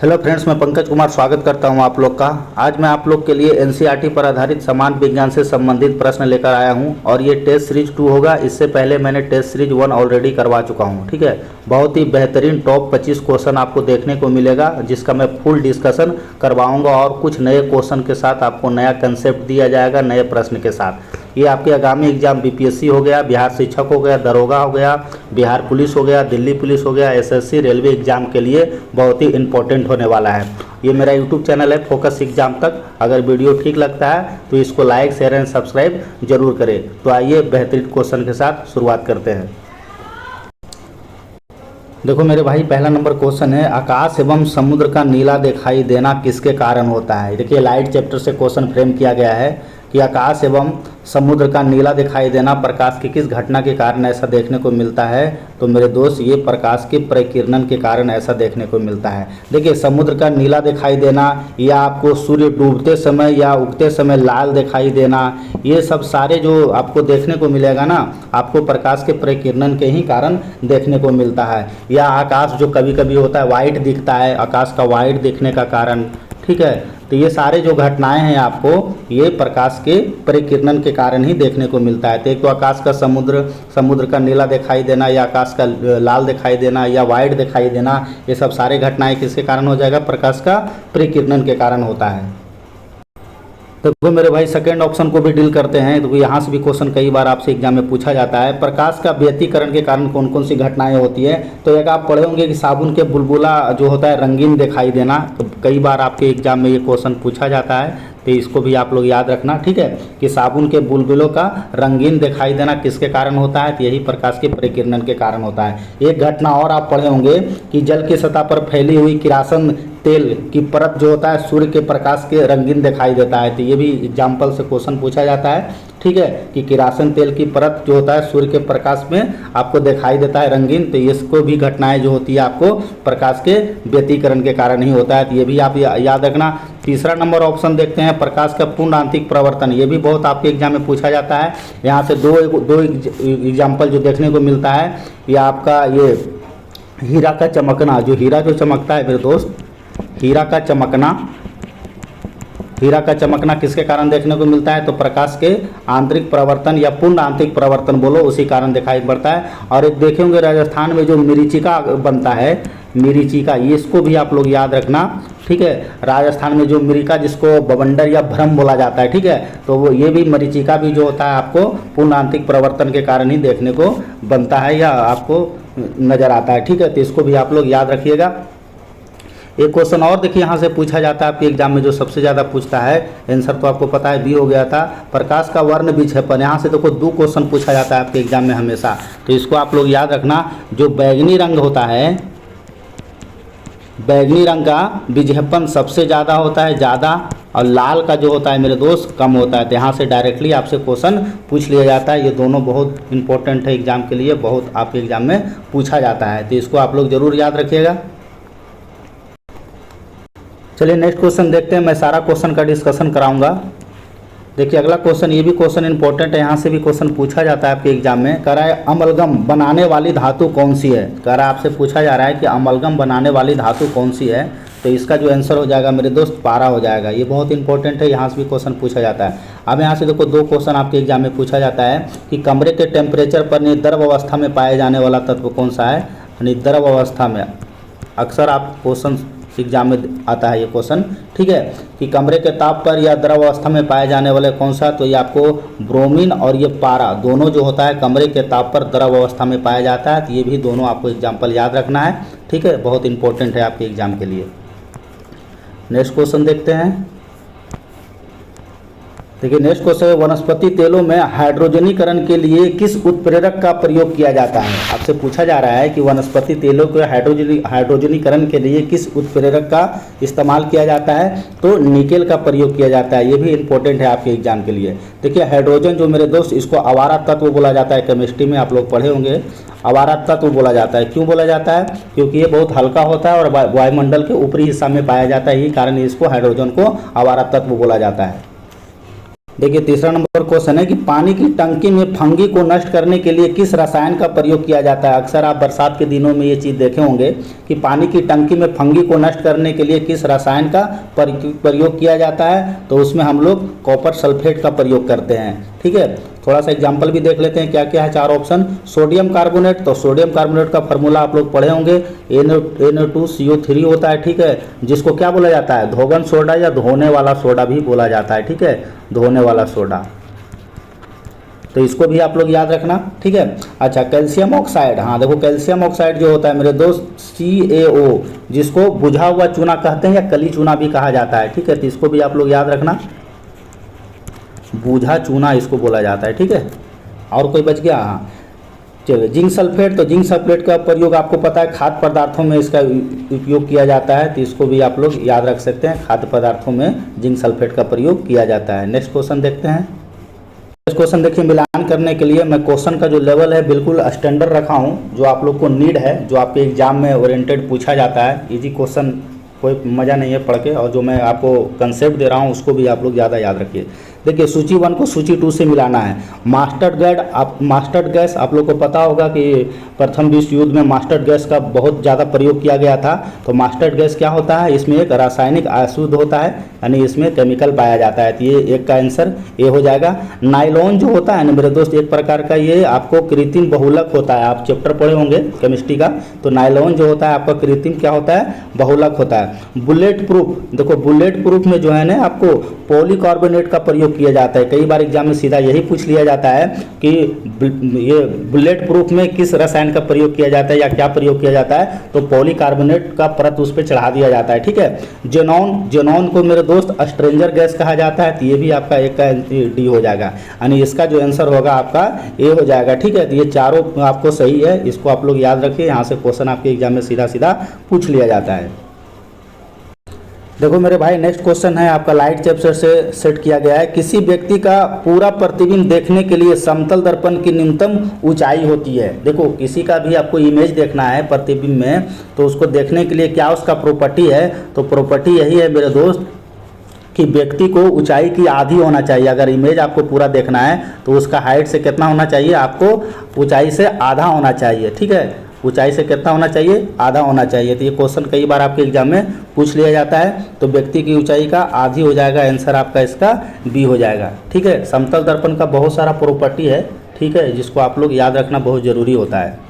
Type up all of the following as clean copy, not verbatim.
Hello friends, मैं पंकज कुमार स्वागत करता हूं आप लोग का। आज मैं आप लोग के लिए एनसीईआरटी पर आधारित समान विज्ञान से संबंधित प्रश्न लेकर आया हूं और ये टेस्ट सीरीज 2 होगा। इससे पहले मैंने टेस्ट सीरीज 1 ऑलरेडी करवा चुका हूं। ठीक है, बहुत ही बेहतरीन टॉप 25 क्वेश्चन आपको देखने को मिलेगा, जिसका मैं फुल डिस्कशन करवाऊंगा और कुछ नए क्वेश्चन के साथ आपको नया कंसेप्ट दिया जाएगा, नए प्रश्न के साथ। ये आपके आगामी एग्जाम बीपीएससी हो गया, बिहार शिक्षक हो गया, दरोगा हो गया, बिहार पुलिस हो गया, दिल्ली पुलिस हो गया, एसएससी, रेलवे एग्जाम के लिए बहुत ही इंपॉर्टेंट होने वाला है। ये मेरा यूट्यूब चैनल है फोकस एग्जाम तक। अगर वीडियो ठीक लगता है तो इसको लाइक, शेयर एंड सब्सक्राइब जरूर करें। तो आइए बेहतरीन क्वेश्चन के साथ शुरुआत करते हैं। देखो मेरे भाई, पहला नंबर क्वेश्चन है, आकाश एवं समुद्र का नीला दिखाई देना किसके कारण होता है। देखिए लाइट चैप्टर से क्वेश्चन फ्रेम किया गया है कि आकाश एवं समुद्र का नीला दिखाई देना प्रकाश की किस घटना के कारण ऐसा देखने को मिलता है। तो मेरे दोस्त, ये प्रकाश के परिकिरणन के कारण ऐसा देखने को मिलता है। देखिए समुद्र का नीला दिखाई देना या आपको सूर्य डूबते समय या उगते समय लाल दिखाई देना, ये सब सारे जो आपको देखने को मिलेगा ना, आपको प्रकाश के परिकिरणन के ही कारण देखने को मिलता है। या आकाश जो कभी कभी होता है वाइट दिखता है, आकाश का वाइट दिखने का कारण। ठीक है, तो ये सारे जो घटनाएं हैं आपको ये प्रकाश के परिकिरणन के कारण ही देखने को मिलता है। तो एक तो आकाश का समुद्र का नीला दिखाई देना या आकाश का लाल दिखाई देना या वाइट दिखाई देना, ये सब सारे घटनाएं किसके कारण हो जाएगा, प्रकाश का परिकिरणन के कारण होता है। तो मेरे भाई सेकंड ऑप्शन को भी डील करते हैं। तो यहाँ से भी क्वेश्चन कई बार आपसे एग्जाम में पूछा जाता है, प्रकाश का व्यतिकरण के कारण कौन कौन सी घटनाएं होती है। तो एक आप पढ़े होंगे कि साबुन के बुलबुला जो होता है रंगीन दिखाई देना। तो कई बार आपके एग्जाम में ये क्वेश्चन पूछा जाता है, तो इसको भी आप लोग याद रखना। ठीक है, कि साबुन के बुलबुलों का रंगीन दिखाई देना किसके कारण होता है, तो यही प्रकाश के परिकिरणन के कारण होता है। एक घटना और आप पढ़े होंगे कि जल की सतह पर फैली हुई किरासन तेल की परत जो होता है सूर्य के प्रकाश के रंगीन दिखाई देता है। तो ये भी एग्जाम्पल से क्वेश्चन पूछा जाता है। ठीक है, कि किरासन तेल की परत जो होता है सूर्य के प्रकाश में आपको दिखाई देता है रंगीन। तो इसको भी घटनाएं जो होती है आपको प्रकाश के व्यतिकरण के कारण ही होता है। तो ये भी आप याद रखना। तीसरा नंबर ऑप्शन देखते हैं, प्रकाश का पूर्ण आंतरिक प्रवर्तन। ये भी बहुत आपके एग्जाम में पूछा जाता है। यहाँ से दो एग्जाम्पल जो देखने को मिलता है, ये आपका ये हीरा का चमकना, जो हीरा जो चमकता है मेरे दोस्त, हीरा का चमकना किसके कारण देखने को मिलता है, तो प्रकाश के आंतरिक प्रवर्तन या पूर्ण आंतरिक प्रवर्तन बोलो, उसी कारण दिखाई पड़ता है। और एक देखे होंगे राजस्थान में जो मिरीचिका बनता है, मिरीचिका, ये इसको भी आप लोग याद रखना। ठीक है, राजस्थान में जो मिरीका जिसको बवंडर या भ्रम बोला जाता है, ठीक है, तो वो ये भी मरीचिका भी जो होता है आपको पूर्ण आंतरिक प्रवर्तन के कारण ही देखने को बनता है या आपको नजर आता है। ठीक है, तो इसको भी आप लोग याद रखिएगा। एक क्वेश्चन और देखिए यहाँ से पूछा जाता है आपके एग्जाम में, जो सबसे ज़्यादा पूछता है, आंसर तो आपको पता है बी हो गया था, प्रकाश का वर्ण विक्षेपण। यहाँ से देखो 2 क्वेश्चन पूछा जाता है आपके एग्जाम में हमेशा। तो इसको आप लोग याद रखना। जो बैगनी रंग होता है, बैगनी रंग का विक्षेपण सबसे ज़्यादा होता है, ज़्यादा, और लाल का जो होता है मेरे दोस्त कम होता है। तो यहाँ से डायरेक्टली आपसे क्वेश्चन पूछ लिया जाता है। ये दोनों बहुत इंपॉर्टेंट है एग्जाम के लिए, बहुत आपके एग्जाम में पूछा जाता है। तो इसको आप लोग ज़रूर याद रखिएगा। चलिए नेक्स्ट क्वेश्चन देखते हैं। मैं सारा क्वेश्चन का डिस्कशन कराऊंगा। देखिए अगला क्वेश्चन, ये भी क्वेश्चन इंपॉर्टेंट है, यहाँ से भी क्वेश्चन पूछा जाता है आपके एग्जाम में। कह रहा है अमलगम बनाने वाली धातु कौन सी है। कह रहा है आपसे पूछा जा रहा है कि अमलगम बनाने वाली धातु कौन सी है। तो इसका जो आंसर हो जाएगा मेरे दोस्त पारा हो जाएगा। ये बहुत इंपॉर्टेंट है, यहाँ से भी क्वेश्चन पूछा जाता है। अब यहाँ से देखो 2 क्वेश्चन आपके एग्जाम में पूछा जाता है कि कमरे के टेम्परेचर पर निद्रव अवस्था में पाए जाने वाला तत्व कौन सा है। निद्रव अवस्था में अक्सर आप क्वेश्चन एग्जाम में आता है ये क्वेश्चन। ठीक है, कि कमरे के ताप पर या द्रव अवस्था में पाए जाने वाले कौन सा, तो ये आपको ब्रोमीन और ये पारा दोनों जो होता है कमरे के ताप पर द्रव अवस्था में पाया जाता है। तो ये भी दोनों आपको एग्जाम्पल याद रखना है। ठीक है, बहुत इंपॉर्टेंट है आपके एग्जाम के लिए। नेक्स्ट क्वेश्चन देखते हैं। देखिए नेक्स्ट क्वेश्चन है, वनस्पति तेलों में हाइड्रोजनीकरण के लिए किस उत्प्रेरक का प्रयोग किया जाता है। आपसे पूछा जा रहा है कि वनस्पति तेलों के हाइड्रोजनीकरण के लिए किस उत्प्रेरक का इस्तेमाल किया जाता है। तो निकेल का प्रयोग किया जाता है। ये भी इंपॉर्टेंट है आपके एग्जाम के लिए। देखिए हाइड्रोजन जो मेरे दोस्त, इसको आवारा तत्व बोला जाता है। केमिस्ट्री में आप लोग पढ़े होंगे, आवारा तत्व बोला जाता है। क्यों बोला जाता है, क्योंकि ये बहुत हल्का होता है और वायुमंडल के ऊपरी हिस्सा में पाया जाता है। यही कारण इसको हाइड्रोजन को आवारा तत्व बोला जाता है। देखिए तीसरा नंबर क्वेश्चन है कि पानी की टंकी में फंगी को नष्ट करने के लिए किस रसायन का प्रयोग किया जाता है। अक्सर आप बरसात के दिनों में ये चीज़ देखे होंगे कि पानी की टंकी में फंगी को नष्ट करने के लिए किस रसायन का प्रयोग किया जाता है, तो उसमें हम लोग कॉपर सल्फेट का प्रयोग करते हैं। ठीक है, थोड़ा सा एग्जाम्पल भी देख लेते हैं क्या क्या है। 4 ऑप्शन। सोडियम कार्बोनेट, तो सोडियम कार्बोनेट का फार्मूला आप लोग पढ़े होंगे, NO2CO3 होता है। ठीक है, जिसको क्या बोला जाता है, धोबन सोडा या धोने वाला सोडा भी बोला जाता है। ठीक है, धोने वाला सोडा, तो इसको भी आप लोग याद रखना। ठीक है, अच्छा कैल्शियम ऑक्साइड, हाँ देखो कैल्शियम ऑक्साइड जो होता है मेरे दोस्त CaO, जिसको बुझा हुआ चूना कहते हैं या कली चूना भी कहा जाता है। ठीक है, तो इसको भी आप लोग याद रखना, बूझा चूना इसको बोला जाता है। ठीक है, और कोई बच गया, हाँ चलिए जिंक सल्फेट, तो जिंक सल्फेट का प्रयोग आपको पता है खाद्य पदार्थों में इसका उपयोग किया जाता है, तो इसको भी आप लोग याद रख सकते हैं, खाद्य पदार्थों में जिंक सल्फेट का प्रयोग किया जाता है। नेक्स्ट क्वेश्चन देखते हैं। नेक्स्ट क्वेश्चन देखिए, मिलान करने के लिए मैं क्वेश्चन का जो लेवल है बिल्कुल स्टैंडर्ड रखा हूँ, जो आप लोग को नीड है, जो आपके एग्जाम में ओरिएंटेड पूछा जाता है। इजी क्वेश्चन, कोई मज़ा नहीं है पढ़ के, और जो मैं आपको कंसेप्ट दे रहा हूँ उसको भी आप लोग ज़्यादा याद रखिए। देखिए सूची 1 को सूची 2 से मिलाना है। मास्टर्ड गैस आप लोग को पता होगा कि प्रथम विश्व युद्ध में मास्टर्ड गैस का बहुत ज़्यादा प्रयोग किया गया था। तो मास्टर्ड गैस क्या होता है, इसमें एक रासायनिक अशुद्ध होता है, यानी इसमें केमिकल पाया जाता है। तो ये एक का आंसर ए हो जाएगा। नाइलॉन जो होता है ना मेरे दोस्त, एक प्रकार का ये आपको कृत्रिम बहुलक होता है, आप चैप्टर पढ़े होंगे केमिस्ट्री का। तो नाइलॉन जो होता है आपका कृत्रिम क्या होता है, बहुलक होता है। बुलेट प्रूफ, देखो बुलेट प्रूफ में जो है ना आपको पॉलीकार्बोनेट का प्रयोग किया जाता है। कई बार एग्जाम में सीधा यही पूछ लिया जाता है कि ये बुलेट प्रूफ में किस रसायन का प्रयोग किया जाता है या क्या प्रयोग किया जाता है, तो पॉलीकार्बोनेट का परत उस पर चढ़ा दिया जाता है। ठीक है, जेनॉन को मेरे दोस्त स्ट्रेंजर गैस कहा जाता है, तो ये भी आपका एक का डी हो जाएगा, यानी इसका जो आंसर होगा आपका ए हो जाएगा। ठीक है, तो ये चारों आपको सही है, इसको आप लोग याद रखिए, यहाँ से क्वेश्चन आपके एग्जाम में सीधा सीधा पूछ लिया जाता है। देखो मेरे भाई नेक्स्ट क्वेश्चन है आपका लाइट चैप्टर से सेट किया गया है। किसी व्यक्ति का पूरा प्रतिबिंब देखने के लिए समतल दर्पण की न्यूनतम ऊंचाई होती है। देखो किसी का भी आपको इमेज देखना है प्रतिबिंब में, तो उसको देखने के लिए क्या उसका प्रॉपर्टी है, तो प्रॉपर्टी यही है मेरे दोस्त कि व्यक्ति को ऊंचाई की आधी होना चाहिए। अगर इमेज आपको पूरा देखना है तो उसका हाइट से कितना होना चाहिए, आपको ऊंचाई से आधा होना चाहिए। ठीक है, ऊंचाई से कितना होना चाहिए, आधा होना चाहिए। तो ये क्वेश्चन कई बार आपके एग्जाम में पूछ लिया जाता है। तो व्यक्ति की ऊंचाई का आधी हो जाएगा, आंसर आपका इसका बी हो जाएगा। ठीक है, समतल दर्पण का बहुत सारा प्रॉपर्टी है, ठीक है, जिसको आप लोग याद रखना बहुत ज़रूरी होता है।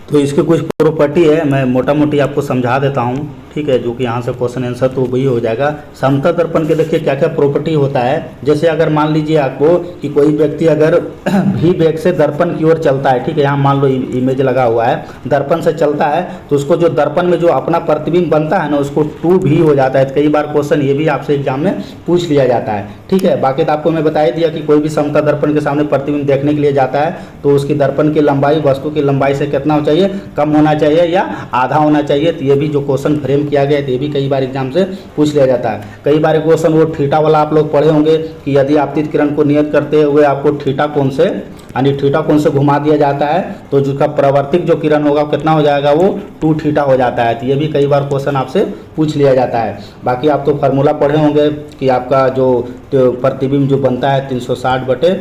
तो इसके कुछ प्रॉपर्टी है, मैं मोटा मोटी आपको समझा देता हूँ। ठीक है, जो कि यहाँ से क्वेश्चन आंसर तो वही हो जाएगा। समतल दर्पण के देखिए क्या क्या प्रॉपर्टी होता है। जैसे अगर मान लीजिए आपको कि कोई व्यक्ति अगर भी वेग से दर्पण की ओर चलता है, ठीक है, यहाँ मान लो इमेज लगा हुआ है, दर्पण से चलता है, तो उसको जो दर्पण में जो अपना प्रतिबिंब बनता है ना, उसको 2v हो जाता है। तो कई बार क्वेश्चन ये भी आपसे एग्जाम में पूछ लिया जाता है। ठीक है, बाकी तो आपको मैं बता ही दिया कि कोई भी समतल दर्पण के सामने प्रतिबिंब देखने के लिए जाता है तो उसकी दर्पण की लंबाई वस्तु की लंबाई से कितना होना चाहिए, कम होना चाहिए या आधा होना चाहिए। तो ये भी जो क्वेश्चन फ्रेम किया गया है, तो ये भी कई बार एग्जाम से पूछ लिया जाता है। कई बार क्वेश्चन वो थीटा वाला आप लोग पढ़े होंगे कि यदि आपतित किरण को नियत करते हुए आपको थीटा कोण से यानी थीटा कोण से घुमा दिया जाता है तो जिसका प्रवर्तिक जो किरण होगा कितना हो जाएगा, वो 2 थीटा हो जाता है। तो ये भी कई बार क्वेश्चन आपसे पूछ लिया जाता है। बाकी आप तो फार्मूला पढ़े होंगे कि आपका जो प्रतिबिंब जो बनता है 360 बटे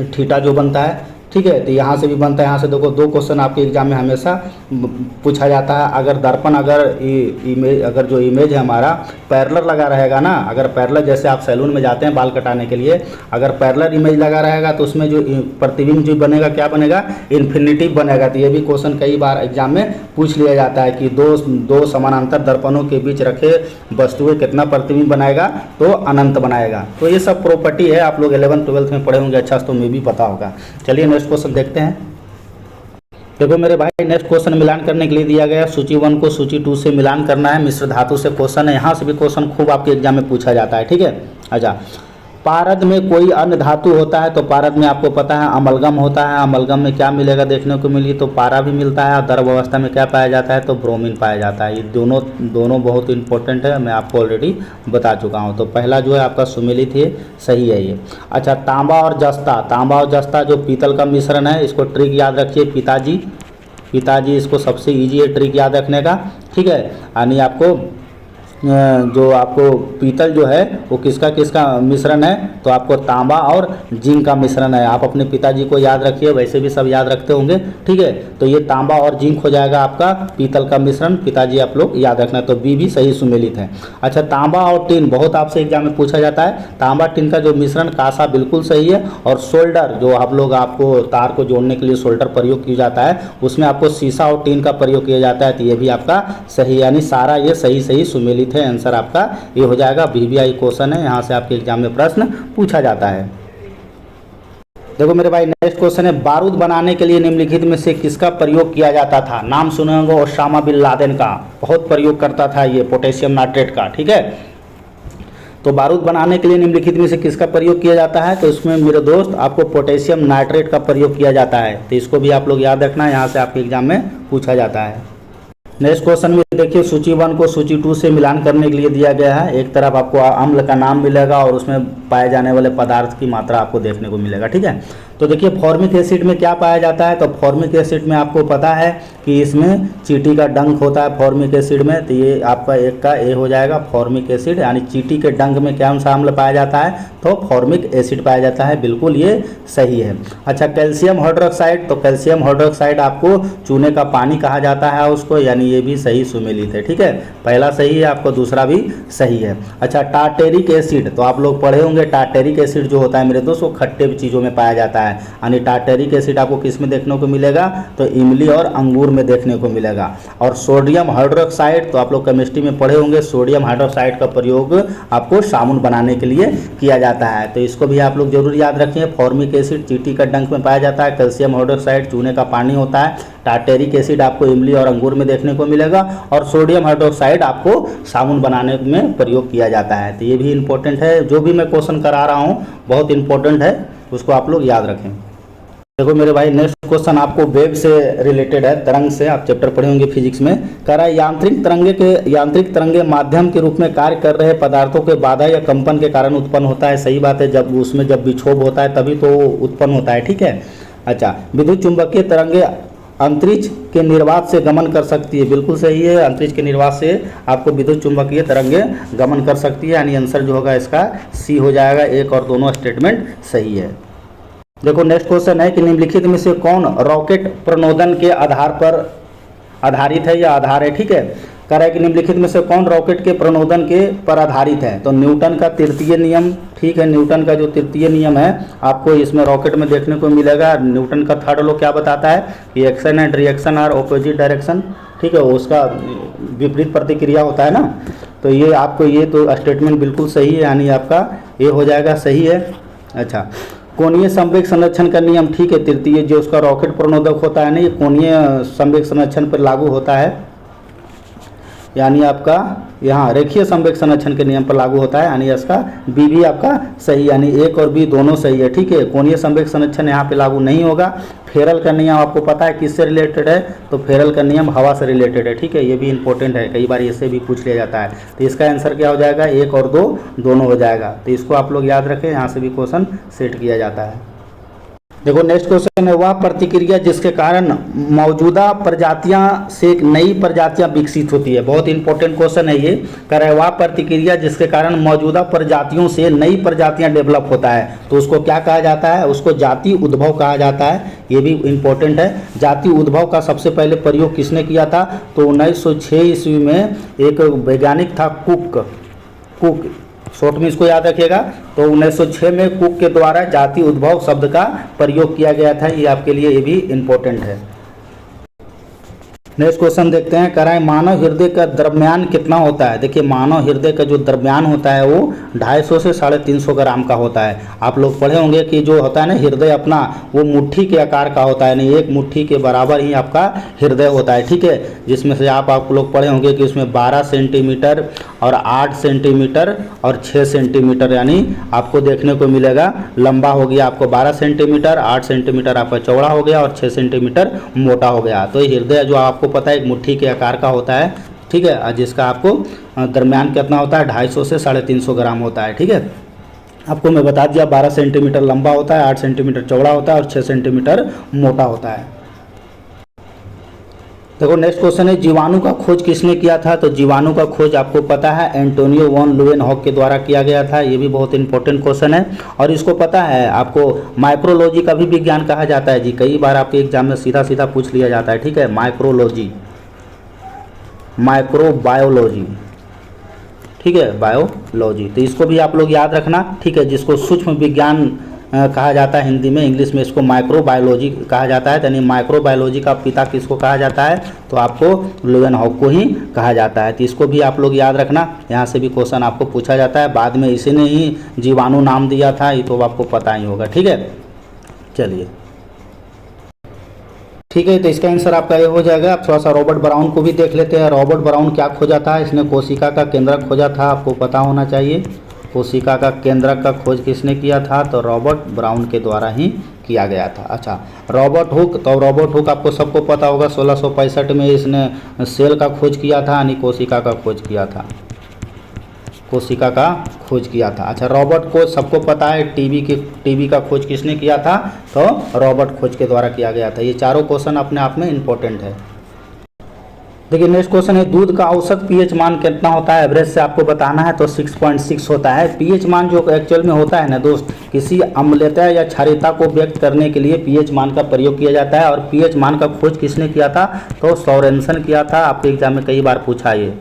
थीटा जो बनता है। ठीक है, तो यहाँ से भी बनता है। यहाँ से देखो 2 क्वेश्चन आपके एग्जाम में हमेशा पूछा जाता है। अगर दर्पण अगर जो इमेज है हमारा पैरेलल लगा रहेगा ना, अगर पैरेलल जैसे आप सैलून में जाते हैं बाल कटाने के लिए, अगर पैरेलल इमेज लगा रहेगा तो उसमें जो प्रतिबिंब जो बनेगा क्या बनेगा, इन्फिनिटिव बनेगा। तो ये भी क्वेश्चन कई बार एग्जाम में पूछ लिया जाता है कि दो समानांतर दर्पणों के बीच रखे वस्तुएं कितना प्रतिबिंब बनाएगा, तो अनंत बनाएगा। तो ये सब प्रॉपर्टी है, आप लोग 11th-12th में पढ़े होंगे अच्छा, तो मैं भी पता होगा। चलिए नेक्स्ट क्वेश्चन देखते हैं। देखो मेरे भाई नेक्स्ट क्वेश्चन मिलान करने के लिए दिया गया सूची 1 को सूची 2 से मिलान करना है। मिश्र धातु से क्वेश्चन है, यहाँ से भी क्वेश्चन खूब आपके एग्जाम में पूछा जाता है। ठीक है, अच्छा पारद में कोई अन्य धातु होता है तो पारद में आपको पता है अमलगम होता है। अमलगम में क्या मिलेगा देखने को मिली, तो पारा भी मिलता है। द्रव अवस्था में क्या पाया जाता है, तो ब्रोमीन पाया जाता है। ये दोनों बहुत इंपॉर्टेंट है, मैं आपको ऑलरेडी बता चुका हूँ। तो पहला जो है आपका सुमेलित है, सही है ये। अच्छा तांबा और जस्ता जो पीतल का मिश्रण है, इसको ट्रिक याद रखिए, पिताजी इसको सबसे ईजी है ट्रिक याद रखने का। ठीक है, यानी आपको जो आपको पीतल जो है वो किसका किसका मिश्रण है, तो आपको तांबा और जिंक का मिश्रण है। आप अपने पिताजी को याद रखिए, वैसे भी सब याद रखते होंगे, ठीक है। तो ये तांबा और जिंक हो जाएगा आपका पीतल का मिश्रण, पिताजी आप लोग याद रखना। तो बी भी सही सुमेलित है। अच्छा, तांबा और टिन बहुत आपसे एग्जाम में पूछा जाता है। तांबा टिन का जो मिश्रण कासा बिल्कुल सही है। और सोल्डर जो आप लोग आपको तार को जोड़ने के लिए सोल्डर प्रयोग किया जाता है, उसमें आपको सीसा और टिन का प्रयोग किया जाता है, तो ये भी आपका सही, यानी सारा ये सही सही सुमेलित है। आंसर आपका ये हो जाएगा। वीवीआई क्वेश्चन है, यहाँ से आपके एग्जाम में प्रश्न पूछा जाता है। देखो मेरे भाई, नेक्स्ट क्वेश्चन है, बारूद बनाने के लिए निम्नलिखित में से किसका प्रयोग किया जाता था? नाम सुने होंगे ओसामा बिन लादेन का, बहुत प्रयोग करता था ये पोटेशियम नाइट्रेट का, ठीक है। तो बारूद बनाने के लिए निम्नलिखित में से किसका प्रयोग किया जाता है? तो इसमें मेरे दोस्त आपको पोटेशियम नाइट्रेट का प्रयोग किया जाता है। तो इसको भी आप लोग याद रखना, यहाँ से आपके एग्जाम में पूछा जाता है। नेक्स्ट क्वेश्चन में देखिए, सूची 1 को सूची 2 से मिलान करने के लिए दिया गया है। एक तरफ आपको अम्ल का नाम मिलेगा और उसमें पाए जाने वाले पदार्थ की मात्रा आपको देखने को मिलेगा, ठीक है। तो देखिए फॉर्मिक एसिड में क्या पाया जाता है? तो फॉर्मिक एसिड में आपको पता है कि इसमें चींटी का डंक होता है फॉर्मिक एसिड में, तो ये आपका एक का ए हो जाएगा फॉर्मिक एसिड, यानी चींटी के डंक में कौन सा अम्ल पाया जाता है? तो फॉर्मिक एसिड पाया जाता है, बिल्कुल ये सही है। अच्छा, कैल्शियम हाइड्रोक्साइड, तो कैल्शियम हाइड्रोक्साइड आपको चूने का पानी कहा जाता है उसको, यानी ये भी सही सुमेलित है, ठीक है। पहला सही है, आपको दूसरा भी सही है। अच्छा, टार्टेरिक एसिड, तो आप लोग पढ़े होंगे टार्टेरिक एसिड जो होता है मेरे दोस्त वो खट्टे चीज़ों में पाया जाता है, यानी टार्टेरिक एसिड आपको किस में देखने को मिलेगा? तो इमली और अंगूर में देखने को मिलेगा। और सोडियम हाइड्रोक्साइड, तो आप लोग केमिस्ट्री में पढ़े होंगे, सोडियम हाइड्रोक्साइड का प्रयोग आपको साबुन बनाने के लिए किया जाता है, तो इसको भी आप लोग जरूर याद रखें। फॉर्मिक एसिड चींटी का डंक में पाया जाता है, कैल्शियम हाइड्रोक्साइड चूने का पानी होता है, टार्टेरिक एसिड आपको इमली और अंगूर में देखने को मिलेगा, और सोडियम हाइड्रोक्साइड आपको साबुन बनाने में प्रयोग किया जाता है। तो ये भी इंपॉर्टेंट है, जो भी मैं क्वेश्चन करा रहा हूँ बहुत इंपॉर्टेंट है, उसको आप लोग याद रखें। देखो मेरे भाई, नेक्स्ट क्वेश्चन आपको वेव से रिलेटेड है, तरंग से, आप चैप्टर पढ़े होंगे फिजिक्स में। कह रहा है यांत्रिक तरंगे माध्यम के रूप में कार्य कर रहे पदार्थों के बाधा या कंपन के कारण उत्पन्न होता है। सही बात है, जब उसमें जब विक्षोभ होता है तभी तो उत्पन्न होता है, ठीक है। अच्छा, विद्युत चुंबकीय तरंगे अंतरिक्ष के निर्वात से गमन कर सकती है, बिल्कुल सही है। अंतरिक्ष के निर्वात से आपको विद्युत चुंबकीय तरंगे गमन कर सकती है, यानी आंसर जो होगा इसका सी हो जाएगा। एक और दोनों स्टेटमेंट सही है। देखो नेक्स्ट क्वेश्चन है कि निम्नलिखित में से कौन रॉकेट प्रणोदन के आधार पर आधारित है या आधार है, ठीक है। कह रहा है कि निम्नलिखित में से कौन रॉकेट के प्रणोदन के पर आधारित है? तो न्यूटन का तृतीय नियम, ठीक है। न्यूटन का जो तृतीय नियम है आपको इसमें रॉकेट में देखने को मिलेगा। न्यूटन का थर्ड लॉ क्या बताता है कि action and reaction are opposite direction, ठीक है, उसका विपरीत प्रतिक्रिया होता है ना। तो ये आपको ये तो स्टेटमेंट बिल्कुल सही है, यानी आपका ये हो जाएगा सही है। अच्छा, कोणीय संवेग संरक्षण का नियम, ठीक है, तृतीय जो उसका रॉकेट प्रणोदक होता है ना, ये कोणीय संवेग संरक्षण पर लागू होता है, यानी आपका यहाँ रेखीय संवेग संरक्षण के नियम पर लागू होता है, यानी इसका बी भी आपका सही, यानी एक और बी दोनों सही है, ठीक है। कोणीय संवेग संरक्षण यहाँ पे लागू नहीं होगा। फेरल का नियम आपको पता है किससे रिलेटेड है? तो फेरल का नियम हवा से रिलेटेड है, ठीक है। ये भी इंपॉर्टेंट है, कई बार इससे भी पूछ लिया जाता है। तो इसका आंसर क्या हो जाएगा? एक और दो दोनों हो जाएगा। तो इसको आप लोग याद रखें, यहाँ से भी क्वेश्चन सेट किया जाता है। देखो नेक्स्ट क्वेश्चन है, वह प्रतिक्रिया जिसके कारण मौजूदा प्रजातियां से एक नई प्रजातियां विकसित होती है। बहुत इंपॉर्टेंट क्वेश्चन है ये। कह रहा है वह प्रतिक्रिया जिसके कारण मौजूदा प्रजातियों से नई प्रजातियां डेवलप होता है, तो उसको क्या कहा जाता है? उसको जाति उद्भव कहा जाता है। ये भी इंपॉर्टेंट है। जाति उद्भव का सबसे पहले प्रयोग किसने किया था? तो 1906 ईस्वी में एक वैज्ञानिक था कुक, शॉर्ट में इसको याद रखिएगा। तो 1906 में कुक के द्वारा जाति उद्भव शब्द का प्रयोग किया गया था। ये आपके लिए ये भी इम्पोर्टेंट है। नेक्स्ट क्वेश्चन देखते हैं। कह रहा है मानव हृदय का द्रव्यमान कितना होता है? देखिए मानव हृदय का जो द्रव्यमान होता है वो 250 से 350 ग्राम का होता है। आप लोग पढ़े होंगे कि जो होता है ना हृदय अपना, वो मुट्ठी के आकार का होता है, यानी एक मुट्ठी के बराबर ही आपका हृदय होता है, ठीक है। जिसमें से आप लोग पढ़े होंगे कि उसमें 12 सेंटीमीटर और 8 सेंटीमीटर और 6 सेंटीमीटर यानी आपको देखने को मिलेगा। लंबा हो गया आपको 12 सेंटीमीटर, 8 सेंटीमीटर आपका चौड़ा हो गया और 6 सेंटीमीटर मोटा हो गया। तो हृदय जो आपको पता है एक मुट्ठी के आकार का होता है, ठीक है, जिसका आपको दरमियान कितना होता है? 250 से 350 ग्राम होता है, ठीक है। आपको मैं बता दिया 12 सेंटीमीटर लंबा होता है, 8 सेंटीमीटर चौड़ा होता है और 6 सेंटीमीटर मोटा होता है। देखो नेक्स्ट क्वेश्चन है, जीवाणु का खोज किसने किया था? तो जीवाणु का खोज आपको पता है एंटोनियो वॉन ल्यूवेनहॉक के द्वारा किया गया था। ये भी बहुत इंपॉर्टेंट क्वेश्चन है। और इसको पता है आपको माइक्रोलॉजी का भी विज्ञान कहा जाता है जी, कई बार आपके एग्जाम में सीधा सीधा पूछ लिया जाता है। ठीक है, माइक्रोलॉजी, माइक्रोबायोलॉजी, ठीक है, बायोलॉजी, तो इसको भी आप लोग याद रखना। ठीक है, जिसको सूक्ष्म विज्ञान कहा जाता है हिंदी में, इंग्लिश में इसको माइक्रोबायोलॉजी कहा जाता है। यानी माइक्रोबायोलॉजी का पिता किसको कहा जाता है? तो आपको ल्यूवेनहॉक को ही कहा जाता है। तो इसको भी आप लोग याद रखना, यहाँ से भी क्वेश्चन आपको पूछा जाता है। बाद में इसी ने ही जीवाणु नाम दिया था, ये तो आपको पता ही होगा। ठीक है, चलिए ठीक है, तो इसका आंसर आपका ये हो जाएगा। आप थोड़ा सा रॉबर्ट ब्राउन को भी देख लेते हैं। रॉबर्ट ब्राउन क्या खोजा था? इसने कोशिका का केंद्रक खोजा था, आपको पता होना चाहिए। कोशिका का केंद्रक का खोज किसने किया था? तो रॉबर्ट ब्राउन के द्वारा ही किया गया था। अच्छा, रॉबर्ट हुक, तो रॉबर्ट हुक आपको सबको पता होगा 1665 में इसने सेल का खोज किया था, यानी कोशिका का खोज किया था, कोशिका का खोज किया था। अच्छा, रॉबर्ट खोज सबको पता है टीबी का खोज किसने किया था? तो रॉबर्ट खोज के द्वारा किया गया था। ये चारों क्वेश्चन अपने आप में इंपॉर्टेंट है। देखिए नेक्स्ट क्वेश्चन है, दूध का औसत पीएच मान कितना होता है? एवरेज से आपको बताना है, तो 6.6 होता है। पीएच मान जो एक्चुअल में होता है ना दोस्त, किसी अम्लता या क्षारीयता को व्यक्त करने के लिए पीएच मान का प्रयोग किया जाता है। और पीएच मान का खोज किसने किया था? तो सोरेनसन किया था। आपके एग्जाम में कई बार पूछा ये,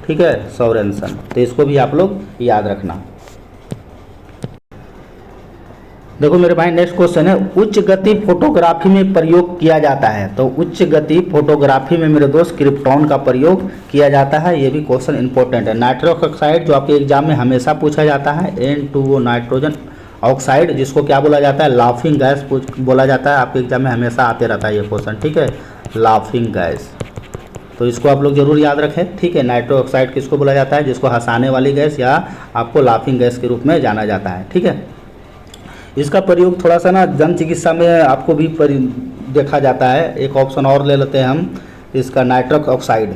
ठीक है, सोरेनसन, तो इसको भी आप लोग याद रखना। देखो मेरे भाई नेक्स्ट क्वेश्चन है, उच्च गति फोटोग्राफी में प्रयोग किया जाता है। तो उच्च गति फोटोग्राफी में मेरे दोस्त क्रिप्टॉन का प्रयोग किया जाता है। ये भी क्वेश्चन इंपॉर्टेंट है। नाइट्रस ऑक्साइड जो आपके एग्जाम में हमेशा पूछा जाता है, N2O नाइट्रोजन ऑक्साइड, जिसको क्या बोला जाता है? लाफिंग गैस बोला जाता है। आपके एग्जाम में हमेशा आते रहता है ये क्वेश्चन, ठीक है, लाफिंग गैस, तो इसको आप लोग जरूर याद रखें। ठीक है, नाइट्रस ऑक्साइड किसको बोला जाता है? जिसको हंसाने वाली गैस या आपको लाफिंग गैस के रूप में जाना जाता है। ठीक है, इसका प्रयोग थोड़ा सा ना जन चिकित्सा में आपको भी देखा जाता है। एक ऑप्शन और ले लेते हैं हम इसका, नाइट्रस ऑक्साइड।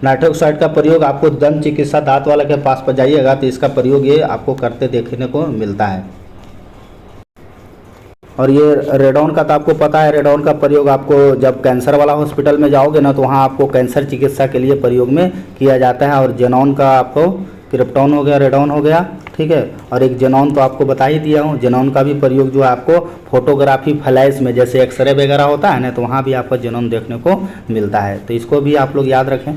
नाइट्रस ऑक्साइड का प्रयोग आपको दंत चिकित्सा, दांत वाले के पास पर जाइएगा तो इसका प्रयोग ये आपको करते देखने को मिलता है। और ये रेडॉन का तो आपको पता है, रेडॉन का प्रयोग आपको जब कैंसर वाला हॉस्पिटल में जाओगे ना तो वहाँ आपको कैंसर चिकित्सा के लिए प्रयोग में किया जाता है। और जेनॉन का आपको क्रिप्टॉन हो गया, रेडॉन हो गया, ठीक है। और एक जेनॉन तो आपको बता ही दिया हूँ, जेनॉन का भी प्रयोग जो है आपको फोटोग्राफी फ्लैश में, जैसे एक्सरे वगैरह होता है ना, तो वहाँ भी आपको जेनॉन देखने को मिलता है। तो इसको भी आप लोग याद रखें।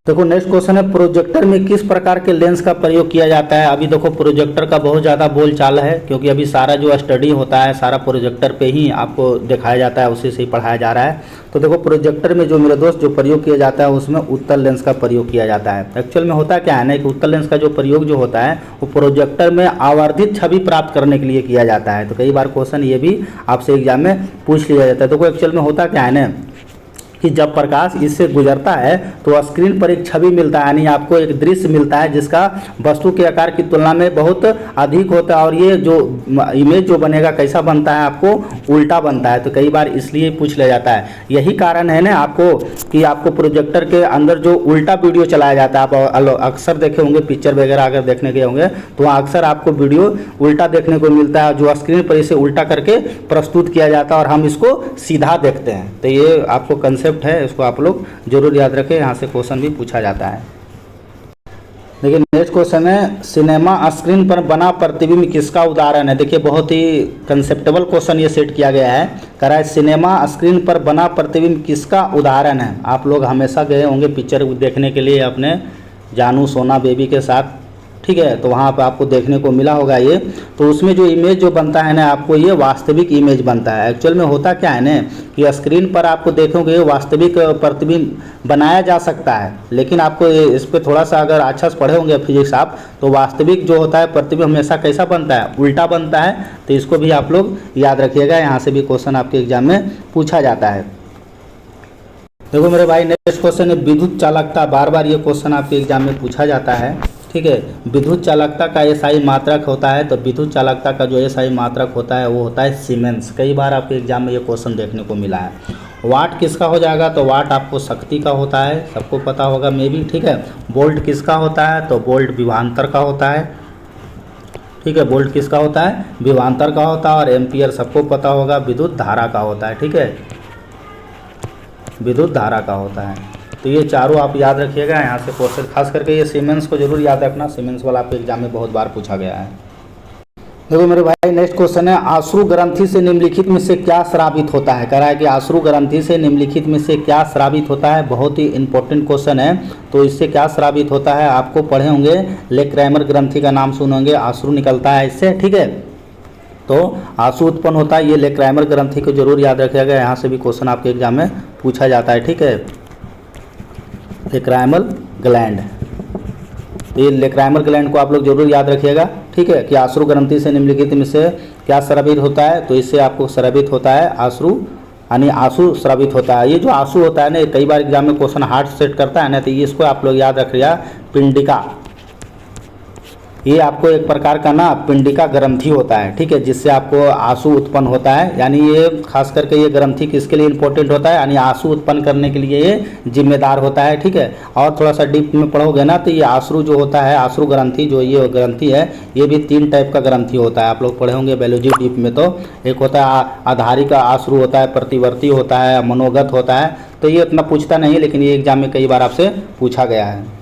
देखो नेक्स्ट क्वेश्चन है, प्रोजेक्टर में किस प्रकार के लेंस का प्रयोग किया जाता है? अभी देखो प्रोजेक्टर का बहुत ज़्यादा बोल चाल है, क्योंकि अभी सारा जो स्टडी होता है सारा प्रोजेक्टर पे ही आपको दिखाया जाता है, उसी से ही पढ़ाया जा रहा है। तो देखो प्रोजेक्टर में जो मेरे दोस्त जो प्रयोग किया जाता है उसमें उत्तल लेंस का प्रयोग किया जाता है। एक्चुअल में होता क्या है ना कि उत्तल लेंस का जो प्रयोग जो होता है वो प्रोजेक्टर में आवर्धित छवि प्राप्त करने के लिए किया जाता है। तो कई बार क्वेश्चन ये भी आपसे एग्जाम में पूछ लिया जाता है। देखो एक्चुअल में होता क्या है ना कि जब प्रकाश इससे गुजरता है तो स्क्रीन पर एक छवि मिलता है, यानी आपको एक दृश्य मिलता है जिसका वस्तु के आकार की तुलना में बहुत अधिक होता है। और ये जो इमेज जो बनेगा कैसा बनता है? आपको उल्टा बनता है। तो कई बार इसलिए पूछ लिया जाता है। यही कारण है ना आपको कि आपको प्रोजेक्टर के अंदर जो उल्टा वीडियो चलाया जाता है, आप अक्सर देखे होंगे पिक्चर वगैरह अगर देखने गए होंगे तो वहाँ अक्सर आपको वीडियो उल्टा देखने को मिलता है, जो स्क्रीन पर इसे उल्टा करके प्रस्तुत किया जाता है और हम इसको सीधा देखते हैं। तो ये आपको कंसेप्ट है, इसको आप लोग जरूर याद रखें, यहाँ से क्वेश्चन भी पूछा जाता है। देखिए नेक्स्ट क्वेश्चन है, सिनेमा स्क्रीन पर बना प्रतिबिंब किसका उदाहरण है? देखिए बहुत ही कंसेप्टेबल क्वेश्चन ये सेट किया गया है। कह रहा है सिनेमा स्क्रीन पर बना प्रतिबिंब किसका उदाहरण है? आप लोग हमेशा गए होंगे पिक्चर देखने के लिए अपने जानू सोना बेबी के साथ, ठीक है, तो वहाँ पर आपको देखने को मिला होगा ये। तो उसमें जो इमेज जो बनता है ना आपको ये वास्तविक इमेज बनता है। एक्चुअल में होता क्या है ना कि स्क्रीन पर आपको देखोगे वास्तविक प्रतिबिंब बनाया जा सकता है, लेकिन आपको इस पर थोड़ा सा अगर अच्छा से पढ़े होंगे फिजिक्स आप, तो वास्तविक जो होता है प्रतिबिंब हमेशा कैसा बनता है? उल्टा बनता है। तो इसको भी आप लोग याद रखिएगा, यहाँ से भी क्वेश्चन आपके एग्जाम में पूछा जाता है। देखो मेरे भाई नेक्स्ट क्वेश्चन है, विद्युत चालकता। बार बार ये क्वेश्चन आपके एग्जाम में पूछा जाता है, ठीक है। विद्युत चालकता का एसआई मात्रक होता है, तो विद्युत चालकता का जो एसआई मात्रक होता है वो होता है सीमेंस। कई बार आपके एग्जाम में ये क्वेश्चन देखने को मिला है। वाट किसका हो जाएगा? तो वाट आपको शक्ति का होता है, सबको पता होगा मे भी, ठीक है। वोल्ट किसका होता है? तो वोल्ट विभवांतर का होता है, ठीक है। वोल्ट किसका होता है? विभवांतर का होता है। और एम्पियर सबको पता होगा विद्युत धारा का होता है, ठीक है। विद्युत धारा का होता है। तो ये चारों आप याद रखिएगा, यहाँ से क्वेश्चन खास करके ये सीमेंस को जरूर याद रखना, सीमेंस वाला आपके एग्जाम में बहुत बार पूछा गया है। देखो मेरे भाई नेक्स्ट क्वेश्चन है, आश्रु ग्रंथि से निम्नलिखित में से क्या स्रावित होता है। कह रहा है कि आश्रु ग्रंथि से निम्नलिखित में से क्या स्रावित होता है। बहुत ही इंपॉर्टेंट क्वेश्चन है। तो इससे क्या स्रावित होता है आपको पढ़े होंगे, लेक्रैमर ग्रंथि का नाम सुनोगे, आश्रु निकलता है इससे, ठीक है। तो आंसू उत्पन्न होता है, ये लेक्रैमर ग्रंथि को जरूर याद रखिएगा, यहाँ से भी क्वेश्चन आपके एग्जाम में पूछा जाता है, ठीक है। लेक्रैमल ग्लैंड, ये लेक्रैमल ग्लैंड को आप लोग जरूर याद रखिएगा, ठीक है, कि आश्रु ग्रंथि से निम्नलिखित में से क्या स्रावित होता है। तो इससे आपको स्रावित होता है आश्रु, यानी आंसू स्रावित होता है। ये जो आंसू होता है ना, कई बार एग्जाम में क्वेश्चन हार्ड सेट करता है ना, तो ये इसको आप लोग याद रखिएगा, पिंडिका। ये आपको एक प्रकार का ना पिंडिका ग्रंथि होता है, ठीक है, जिससे आपको आंसू उत्पन्न होता है। यानी ये खास करके ये ग्रंथि किसके लिए इंपॉर्टेंट होता है, यानी आंसू उत्पन्न करने के लिए ये जिम्मेदार होता है, ठीक है। और थोड़ा सा डीप में पढ़ोगे ना, तो ये आश्रु जो होता है, आश्रु ग्रंथि जो ये ग्रंथि है, ये भी 3 टाइप का ग्रंथि होता है। आप लोग पढ़े होंगे बायोलॉजी डीप में। तो एक होता है आधारी का आश्रु होता है, प्रतिवर्ती होता है, मनोगत होता है। तो ये उतना पूछता नहीं, लेकिन ये एग्जाम में कई बार आपसे पूछा गया है।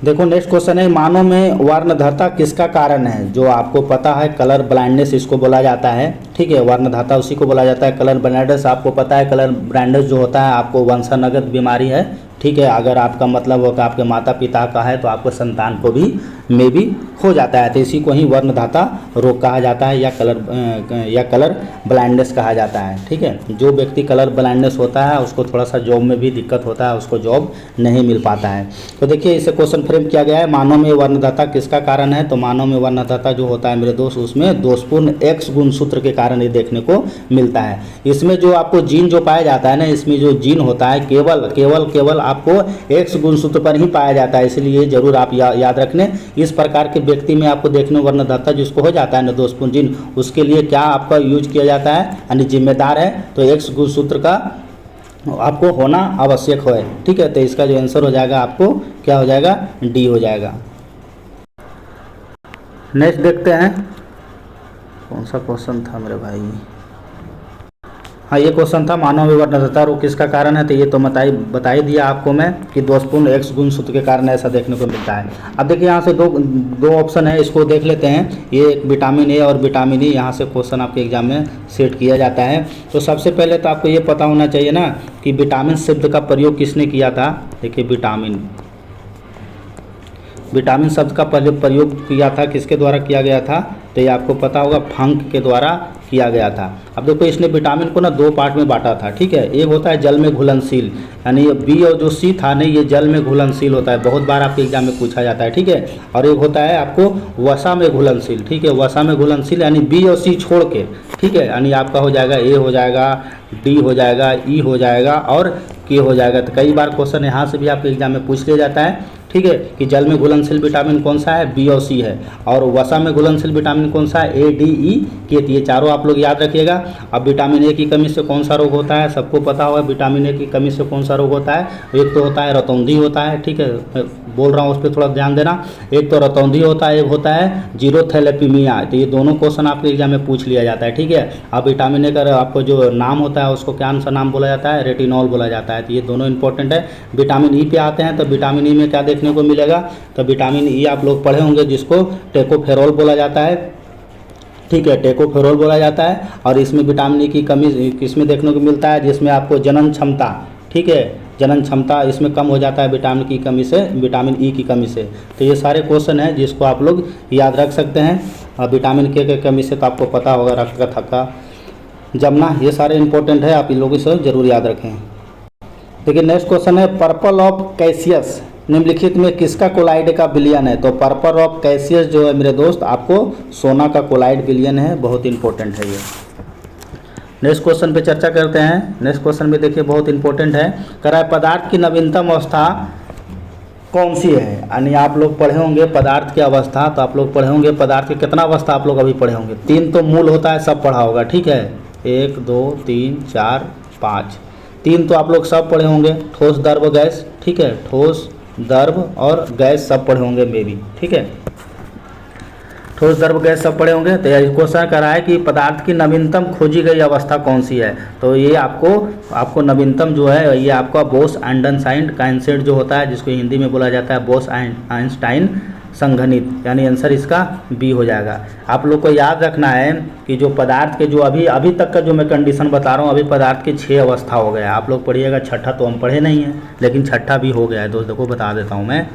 देखो नेक्स्ट क्वेश्चन है, मानव में वर्णधाता किसका कारण है। जो आपको पता है कलर ब्लाइंडनेस इसको बोला जाता है, ठीक है, वर्णधाता उसी को बोला जाता है। कलर ब्लाइंडनेस आपको पता है, कलर ब्लाइंडनेस जो होता है आपको वंशानुगत बीमारी है, ठीक है। अगर आपका मतलब होगा आपके माता पिता का है तो आपको संतान को भी में भी हो जाता है, तो इसी को ही वर्णधाता रोग कहा जाता है, या कलर ब्लाइंडनेस कहा जाता है, ठीक है। जो व्यक्ति कलर ब्लाइंडनेस होता है उसको थोड़ा सा जॉब में भी दिक्कत होता है, उसको जॉब नहीं मिल पाता है। तो देखिए इसे क्वेश्चन फ्रेम किया गया है, मानव में वर्णधाता किसका कारण है। तो मानव में वर्णधाता जो होता है मेरे दोस्त, उसमें दोषपूर्ण एक्स गुणसूत्र के कारण ये देखने को मिलता है। इसमें जो आपको जीन जो पाया जाता है ना, इसमें जो जीन होता है केवल आपको एक्स गुणसूत्र पर ही पाया जाता है, इसलिए जरूर आप याद रखने। इस प्रकार के व्यक्ति में आपको देखने वर्णधाता जिसको हो जाता है ना दोषपूर्ण जीन, उसके लिए क्या आपका यूज किया जाता है, यानी जिम्मेदार है, तो एक्स गुणसूत्र का आपको होना आवश्यक है, ठीक है। तो इसका जो आंसर हो जाएगा आपको क्या हो जाएगा, डी हो जाएगा। नेक्स्ट देखते हैं कौन सा क्वेश्चन था मेरे भाई। हाँ ये क्वेश्चन था, मानव में वर्णधाता रोग किसका कारण है। तो ये तो बता ही दिया आपको मैं कि दोषपूर्ण एक्स गुणसूत्र के कारण ऐसा देखने को मिलता है। अब देखिए यहाँ से दो ऑप्शन है, इसको देख लेते हैं। ये एक विटामिन ए और विटामिन ई, यहाँ से क्वेश्चन आपके एग्जाम में सेट किया जाता है। तो सबसे पहले तो आपको ये पता होना चाहिए ना कि विटामिन शब्द का प्रयोग किसने किया था। देखिए विटामिन शब्द का प्रयोग किया था, किसके द्वारा किया गया था। तो ये आपको पता होगा फंक के द्वारा किया गया था। अब देखो इसने विटामिन को ना 2 पार्ट में बांटा था, ठीक है। एक होता है जल में घुलनशील, यानी बी और जो सी था नहीं, ये जल में घुलनशील होता है, बहुत बार आपके एग्जाम में पूछा जाता है, ठीक है। और एक होता है आपको वसा में घुलनशील, ठीक है, वसा में घुलनशील यानी बी और सी छोड़ के, ठीक है, यानी आपका हो जाएगा ए हो जाएगा, डी हो जाएगा, ई हो जाएगा और के हो जाएगा। तो कई बार क्वेश्चन यहाँ से भी आपके एग्जाम में पूछ लिया जाता है, ठीक है, कि जल में घुलनशील विटामिन कौन सा है, बी और सी है, और वसा में घुलनशील विटामिन कौन सा है, ए डी ई के। ये चारों आप लोग याद रखिएगा। अब विटामिन ए की कमी से कौन सा रोग होता है, सबको पता होगा विटामिन ए की कमी से कौन सा रोग होता है। एक तो होता है रतौंधी होता है, ठीक है, मैं बोल रहा हूँ उस पर थोड़ा ध्यान देना। एक तो रतौंधी होता है, एक होता है जीरोथैलेपीमिया। तो ये दोनों क्वेश्चन आपके एग्जाम में पूछ लिया जाता है, ठीक है। अब विटामिन ए का आपको जो नाम होता है उसको क्या सा नाम बोला जाता है, रेटिनॉल बोला जाता है। तो ये दोनों इंपॉर्टेंट है। विटामिन ई पे आते हैं, तो विटामिन ई में क्या देखने को मिलेगा। तो विटामिन ई आप लोग पढ़े होंगे, जिसको टेकोफेरोल बोला जाता है, ठीक है, टेकोफेरोल बोला जाता है। और इसमें विटामिन ई की कमी किसमें देखने को मिलता है, जिसमें आपको जनन क्षमता, ठीक है, जनन क्षमता इसमें कम हो जाता है विटामिन की कमी से, विटामिन ई की कमी से। तो ये सारे क्वेश्चन हैं जिसको आप लोग याद रख सकते हैं। और विटामिन के कमी से तो आपको पता होगा रक्त का थक्का जमना, ये सारे इंपॉर्टेंट है, आप इन लोगों से जरूर याद रखें। देखिए नेक्स्ट क्वेश्चन है, पर्पल ऑफ कैसियस निम्नलिखित में किसका कोलाइड का विलयन है। तो पर्पल ऑफ कैसियस जो है मेरे दोस्त आपको सोना का कोलाइड विलयन है, बहुत इंपॉर्टेंट है ये। नेक्स्ट क्वेश्चन पे चर्चा करते हैं। नेक्स्ट क्वेश्चन में देखिए बहुत इंपॉर्टेंट है, कह रहा है पदार्थ की नवीनतम अवस्था कौन सी है। यानी आप लोग पढ़े होंगे पदार्थ की अवस्था, तो आप लोग पढ़े होंगे पदार्थ की कितना अवस्था आप लोग अभी पढ़े होंगे। 3 तो मूल होता है, सब पढ़ा होगा, ठीक है, 1 2 3 4 5, 3 तो आप लोग सब पढ़े होंगे, ठोस द्रव गैस, ठीक है, ठोस द्रव और गैस सब पढ़े होंगे मे भी, ठीक है। ठोस, द्रव, गैस सब पढ़े होंगे। तो यह क्वेश्चन कर रहा है कि पदार्थ की नवीनतम खोजी गई अवस्था कौन सी है। तो ये आपको नवीनतम जो है ये आपका बोस-आइंस्टाइन कंसेंट जो होता है, जिसको हिंदी में बोला जाता है बोस-आइंस्टाइन संघनित, यानी आंसर इसका बी हो जाएगा। आप लोग को याद रखना है कि जो पदार्थ के जो अभी तक का जो मैं कंडीशन बता रहा हूँ, अभी पदार्थ की 6 अवस्था हो गया। आप लोग पढ़िएगा, छठा तो हम पढ़े नहीं हैं, लेकिन छठा भी हो गया है दोस्तों को बता देता हूँ मैं।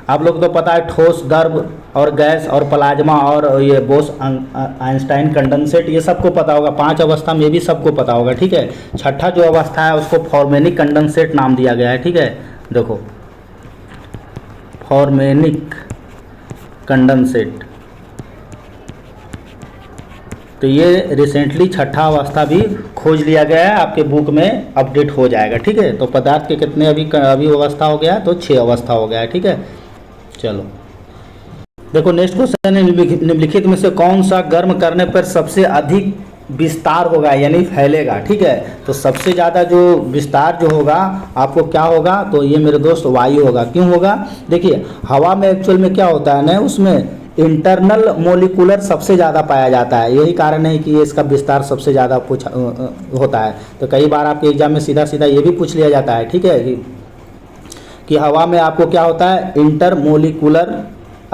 आप लोग तो पता है ठोस, द्रव और गैस और प्लाज्मा और ये बोस-आइंस्टाइन कंडेंसेट, ये सबको पता होगा। 5 अवस्था में भी सबको पता होगा, ठीक है। छठा जो अवस्था है उसको फॉर्मेनिक कंडेंसेट नाम दिया गया है, ठीक है। देखो फॉर्मेनिक कंडेंसेट, तो ये रिसेंटली छठा अवस्था भी खोज लिया गया है, आपके बुक में अपडेट हो जाएगा, ठीक है। तो पदार्थ के कितने अभी अवस्था हो गया, तो 6 अवस्था हो गया है, ठीक है। चलो देखो नेक्स्ट क्वेश्चन है, निम्नलिखित में से कौन सा गर्म करने पर सबसे अधिक विस्तार होगा, यानी फैलेगा, ठीक है। तो सबसे ज़्यादा जो विस्तार जो होगा आपको क्या होगा, तो ये मेरे दोस्त वायु होगा। क्यों होगा, देखिए हवा में एक्चुअल में क्या होता है ना, उसमें इंटरनल मोलिकुलर सबसे ज़्यादा पाया जाता है, यही कारण है कि ये इसका विस्तार सबसे ज़्यादा होता है। तो कई बार आपके एग्जाम में सीधा सीधा ये भी पूछ लिया जाता है, ठीक है, कि हवा में आपको क्या होता है, इंटर मोलिकुलर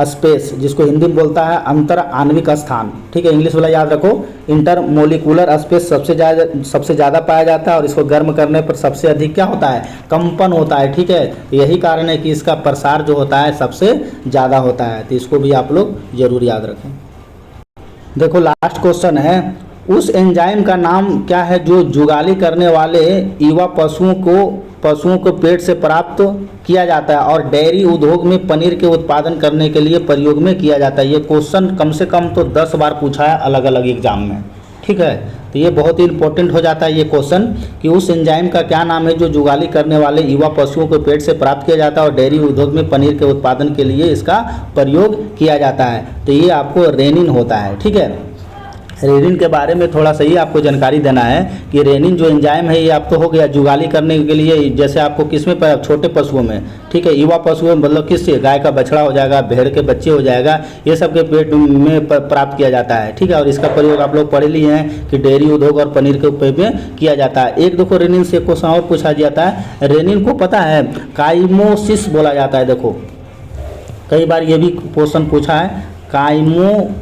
स्पेस, जिसको हिंदी में बोलता है अंतर आणविक स्थान, ठीक है। इंग्लिश वाला याद रखो, इंटर मोलिकुलर स्पेस सबसे ज़्यादा पाया जाता है, और इसको गर्म करने पर सबसे अधिक क्या होता है, कंपन होता है, ठीक है। यही कारण है कि इसका प्रसार जो होता है सबसे ज़्यादा होता है, तो इसको भी आप लोग जरूर याद रखें। देखो लास्ट क्वेश्चन है, उस एंजाइम का नाम क्या है जो जुगाली करने वाले युवा पशुओं को पेट से प्राप्त किया जाता है और डेयरी उद्योग में पनीर के उत्पादन करने के लिए प्रयोग में किया जाता है। ये क्वेश्चन कम से कम तो 10 बार पूछा है अलग अलग एग्जाम में, ठीक है। तो ये बहुत ही इंपॉर्टेंट हो जाता है ये क्वेश्चन कि उस एंजाइम का क्या नाम है जो जुगाली करने वाले युवा पशुओं को पेट से प्राप्त किया जाता है और डेयरी उद्योग में पनीर के उत्पादन के लिए इसका प्रयोग किया जाता है। तो ये आपको रेनिन होता है, ठीक है। रेनिन के बारे में थोड़ा सा ही आपको जानकारी देना है कि रेनिन जो एंजाइम है ये आप तो हो गया जुगाली करने के लिए, जैसे आपको किसमें छोटे पशुओं में, ठीक है, युवा पशुओं में, मतलब किससे, गाय का बछड़ा हो जाएगा, भेड़ के बच्चे हो जाएगा, ये सब के पेट में प्राप्त किया जाता है, ठीक है। और इसका प्रयोग आप लोग पढ़े लिए हैं कि डेयरी उद्योग और पनीर के उपयोग में किया जाता है। एक देखो रेनिन से क्वेश्चन और पूछा जाता है, रेनिन को पता है काइमोसिस बोला जाता है। देखो कई बार ये भी क्वेश्चन पूछा है, काइमोसिन,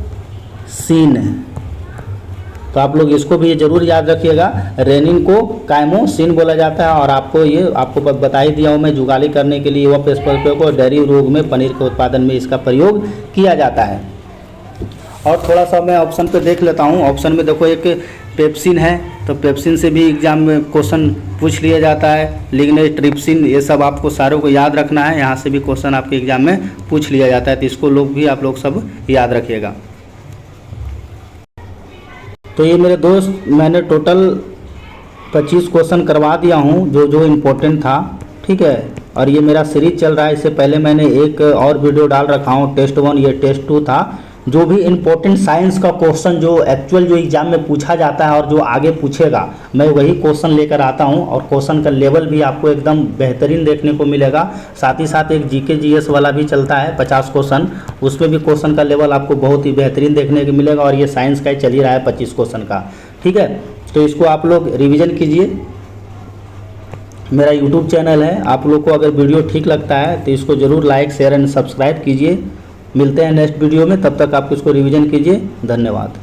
तो आप लोग इसको भी जरूर याद रखिएगा। रेनिन को काइमोसिन बोला जाता है, और आपको बता ही दिया हूँ मैं, जुगाली करने के लिए वह पेस्पर को डेयरी उद्योग में पनीर के उत्पादन में इसका प्रयोग किया जाता है। और थोड़ा सा मैं ऑप्शन पे देख लेता हूँ। ऑप्शन में देखो एक पेप्सिन है, तो पेप्सिन से भी एग्जाम में क्वेश्चन पूछ लिया जाता है। लिग्नाइट, ट्रिप्सिन, ये सब आपको सारों को याद रखना है, यहाँ से भी क्वेश्चन आपके एग्जाम में पूछ लिया जाता है, तो इसको लोग भी आप लोग सब याद रखिएगा। तो ये मेरे दोस्त मैंने टोटल 25 क्वेश्चन करवा दिया हूँ जो इम्पोर्टेंट था, ठीक है। और ये मेरा सीरीज चल रहा है, इससे पहले मैंने एक और वीडियो डाल रखा हूँ, टेस्ट 1, ये टेस्ट 2 था। जो भी इम्पोर्टेंट साइंस का क्वेश्चन जो एक्चुअल जो एग्जाम में पूछा जाता है और जो आगे पूछेगा, मैं वही क्वेश्चन लेकर आता हूं, और क्वेश्चन का लेवल भी आपको एकदम बेहतरीन देखने को मिलेगा। साथ ही साथ एक जीके जीएस वाला भी चलता है 50 क्वेश्चन, उसमें भी क्वेश्चन का लेवल आपको बहुत ही बेहतरीन देखने को मिलेगा। और ये साइंस का ही चल ही रहा है 25 क्वेश्चन का, ठीक है। तो इसको आप लोग रिविज़न कीजिए। मेरा यूट्यूब चैनल है, आप लोग को अगर वीडियो ठीक लगता है तो इसको ज़रूर लाइक, शेयर एंड सब्सक्राइब कीजिए। मिलते हैं नेक्स्ट वीडियो में, तब तक आप इसको रिवीजन कीजिए। धन्यवाद।